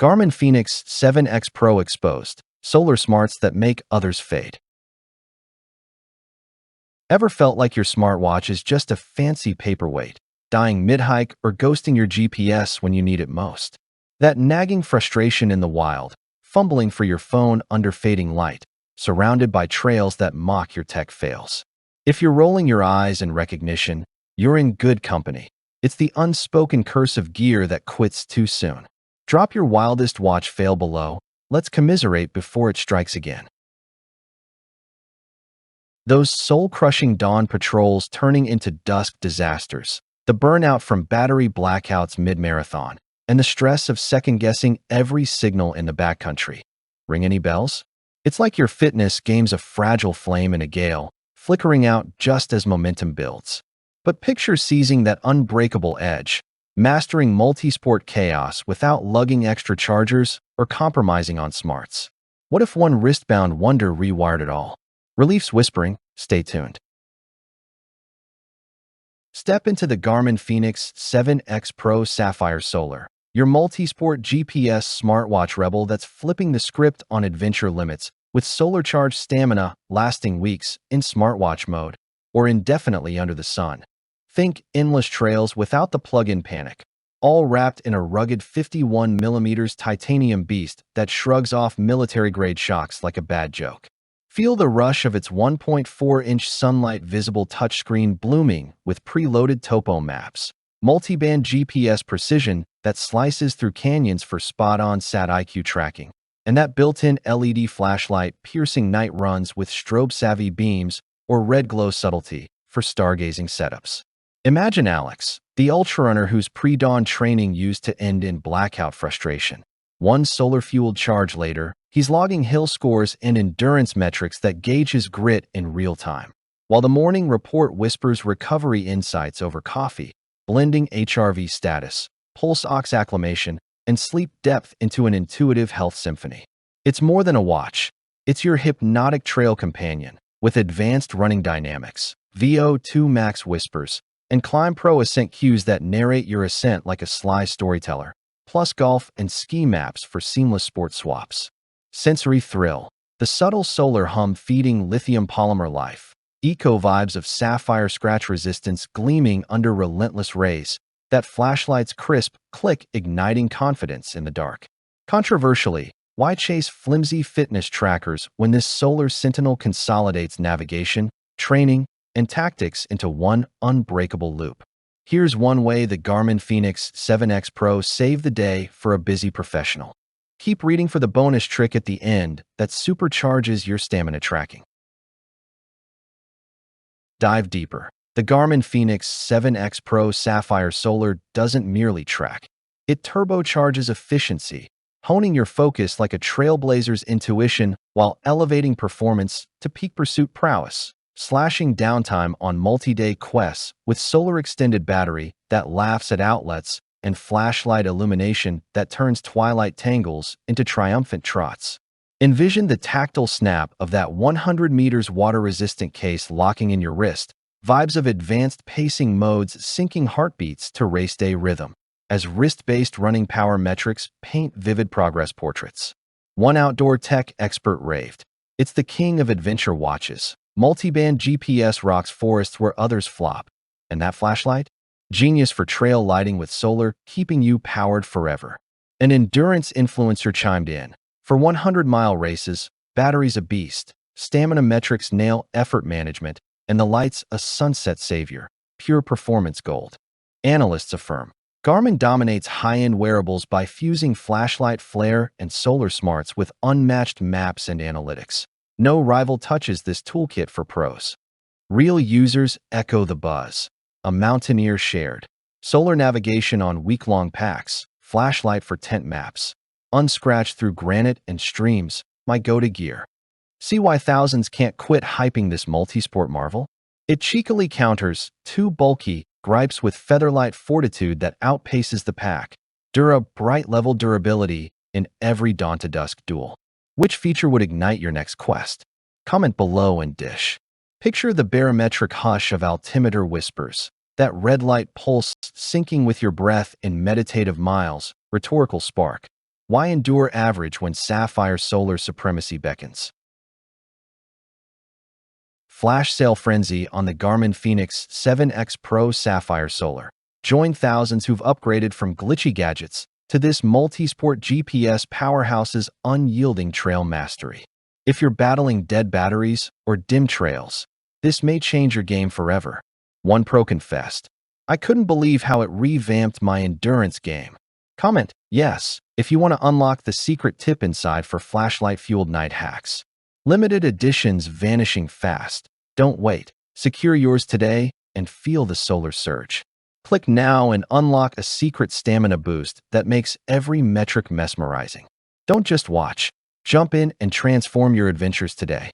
Garmin fēnix 7X Pro exposed. Solar smarts that make others fade. Ever felt like your smartwatch is just a fancy paperweight, dying mid-hike or ghosting your GPS when you need it most? That nagging frustration in the wild, fumbling for your phone under fading light, surrounded by trails that mock your tech fails. If you're rolling your eyes in recognition, you're in good company. It's the unspoken curse of gear that quits too soon. Drop your wildest watch fail below. Let's commiserate before it strikes again. Those soul-crushing dawn patrols turning into dusk disasters, the burnout from battery blackouts mid-marathon, and the stress of second-guessing every signal in the backcountry. Ring any bells? It's like your fitness game's a fragile flame in a gale, flickering out just as momentum builds. But picture seizing that unbreakable edge, mastering multisport chaos without lugging extra chargers or compromising on smarts. What if one wristbound wonder rewired it all? Relief's whispering. Stay tuned. Step into the Garmin fēnix 7X Pro Sapphire Solar, your multisport GPS smartwatch rebel that's flipping the script on adventure limits with solar-charged stamina lasting weeks in smartwatch mode or indefinitely under the sun. Think endless trails without the plug-in panic, all wrapped in a rugged 51mm titanium beast that shrugs off military-grade shocks like a bad joke. Feel the rush of its 1.4-inch sunlight-visible touchscreen blooming with preloaded topo maps, multi-band GPS precision that slices through canyons for spot-on Sat IQ tracking, and that built-in LED flashlight piercing night runs with strobe-savvy beams or red glow subtlety for stargazing setups. Imagine Alex, the ultrarunner whose pre-dawn training used to end in blackout frustration. One solar-fueled charge later, he's logging hill scores and endurance metrics that gauge his grit in real time, while the morning report whispers recovery insights over coffee, blending HRV status, pulse ox acclimation, and sleep depth into an intuitive health symphony. It's more than a watch. It's your hypnotic trail companion with advanced running dynamics, VO2 max whispers, and Climb Pro ascent cues that narrate your ascent like a sly storyteller, plus golf and ski maps for seamless sport swaps. Sensory thrill, the subtle solar hum feeding lithium polymer life, eco vibes of sapphire scratch resistance gleaming under relentless rays, that flashlight's crisp click igniting confidence in the dark. Controversially, why chase flimsy fitness trackers when this solar sentinel consolidates navigation, training, and tactics into one unbreakable loop? Here's one way the Garmin fēnix 7X Pro saved the day for a busy professional. Keep reading for the bonus trick at the end that supercharges your stamina tracking. Dive deeper. The Garmin fēnix 7X Pro Sapphire Solar doesn't merely track. It turbocharges efficiency, honing your focus like a trailblazer's intuition while elevating performance to peak pursuit prowess, slashing downtime on multi-day quests with solar extended battery that laughs at outlets and flashlight illumination that turns twilight tangles into triumphant trots. Envision the tactile snap of that 100 meters water-resistant case locking in your wrist, vibes of advanced pacing modes syncing heartbeats to race day rhythm, as wrist-based running power metrics paint vivid progress portraits. One outdoor tech expert raved, "It's the king of adventure watches. Multi-band GPS rocks forests where others flop. And that flashlight? Genius for trail lighting with solar, keeping you powered forever." An endurance influencer chimed in, "For 100-mile races, battery's a beast, stamina metrics nail effort management, and the light's a sunset savior, pure performance gold." Analysts affirm, Garmin dominates high-end wearables by fusing flashlight flare and solar smarts with unmatched maps and analytics. No rival touches this toolkit for pros. Real users echo the buzz. A mountaineer shared. Solar navigation on week-long packs, flashlight for tent maps. Unscratched through granite and streams, my go-to gear. See why thousands can't quit hyping this multisport marvel? It cheekily counters too bulky gripes with featherlight fortitude that outpaces the pack. Bright level durability in every dawn to dusk duel. Which feature would ignite your next quest? Comment below and dish. Picture the barometric hush of altimeter whispers, that red light pulse syncing with your breath in meditative miles, rhetorical spark. Why endure average when sapphire solar supremacy beckons? Flash sale frenzy on the Garmin fēnix 7X Pro Sapphire Solar. Join thousands who've upgraded from glitchy gadgets to this multisport GPS powerhouse's unyielding trail mastery. If you're battling dead batteries or dim trails, this may change your game forever. One pro confessed, "I couldn't believe how it revamped my endurance game." Comment, yes, if you want to unlock the secret tip inside for flashlight-fueled night hacks. Limited editions vanishing fast. Don't wait. Secure yours today and feel the solar surge. Click now and unlock a secret stamina boost that makes every metric mesmerizing. Don't just watch. Jump in and transform your adventures today.